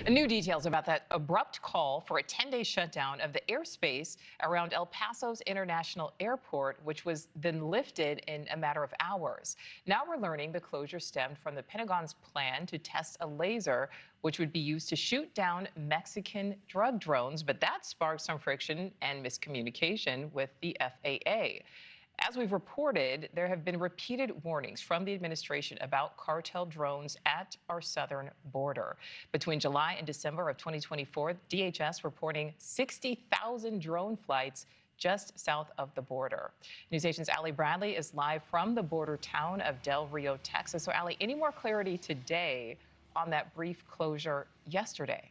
New details about that abrupt call for a 10-day shutdown of the airspace around El Paso's International Airport, which was then lifted in a matter of hours. Now we're learning the closure stemmed from the Pentagon's plan to test a laser, which would be used to shoot down Mexican drug drones. But that sparked some friction and miscommunication with the FAA. As we've reported, there have been repeated warnings from the administration about cartel drones at our southern border. Between July and December of 2024, DHS reporting 60,000 drone flights just south of the border. NewsNation's Nichole Berlie is live from the border town of Del Rio, Texas. So, Nichole, any more clarity today on that brief closure yesterday?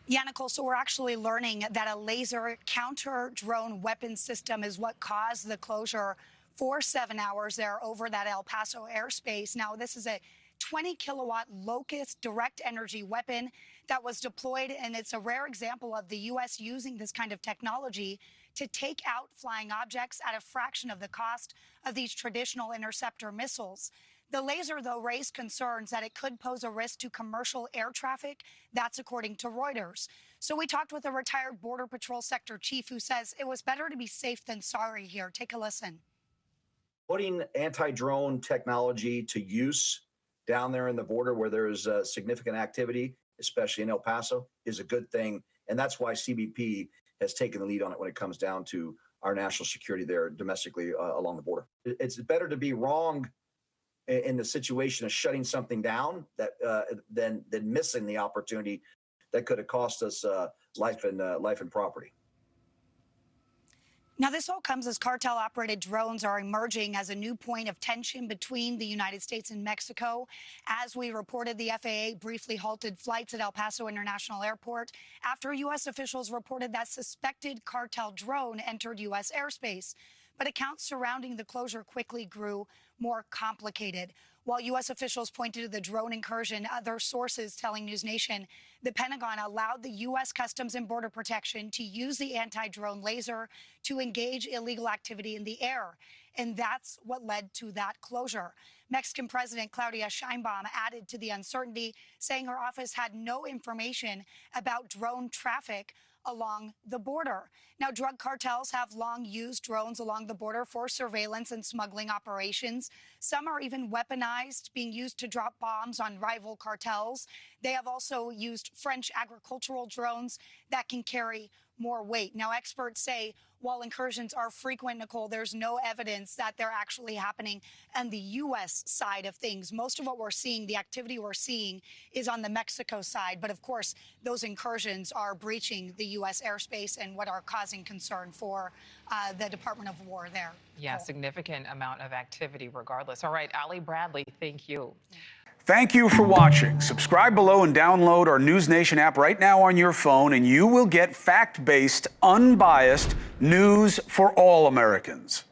Yeah, Nichole, so we're actually learning that a laser counter-drone weapon system is what caused the closure for 7 hours there over that El Paso airspace. Now, this is a 20-kilowatt Locust direct energy weapon that was deployed, and it's a rare example of the U.S. using this kind of technology to take out flying objects at a fraction of the cost of these traditional interceptor missiles. The laser, though, raised concerns that it could pose a risk to commercial air traffic. That's according to Reuters. So we talked with a retired Border Patrol sector chief who says it was better to be safe than sorry here. Take a listen. Putting anti-drone technology to use down there in the border where there is significant activity, especially in El Paso, is a good thing. And that's why CBP has taken the lead on it when it comes down to our national security there domestically along the border. It's better to be wrong in the situation of shutting something down than missing the opportunity that could have cost us life and property. Now, this all comes as cartel-operated drones are emerging as a new point of tension between the United States and Mexico. As we reported, the FAA briefly halted flights at El Paso International Airport after U.S. officials reported that suspected cartel drone entered U.S. airspace. But accounts surrounding the closure quickly grew more complicated. While U.S. officials pointed to the drone incursion, other sources telling NewsNation the Pentagon allowed the U.S. Customs and Border Protection to use the anti-drone laser to engage illegal activity in the air. And that's what led to that closure. Mexican President Claudia Sheinbaum added to the uncertainty, saying her office had no information about drone traffic along the border. Now, drug cartels have long used drones along the border for surveillance and smuggling operations. Some are even weaponized, being used to drop bombs on rival cartels. They have also used French agricultural drones that can carry more weight. Now, experts say while incursions are frequent, Nichole, there's no evidence that they're actually happening on the U.S. side of things. Most of what we're seeing, the activity we're seeing, is on the Mexico side. But of course, those incursions are breaching the U.S. airspace and what are causing concern for the Department of War there. Yeah, significant amount of activity regardless. All right, Nichole Berlie, thank you. Thank you for watching. Subscribe below and download our NewsNation app right now on your phone, and you will get fact-based, unbiased news for all Americans.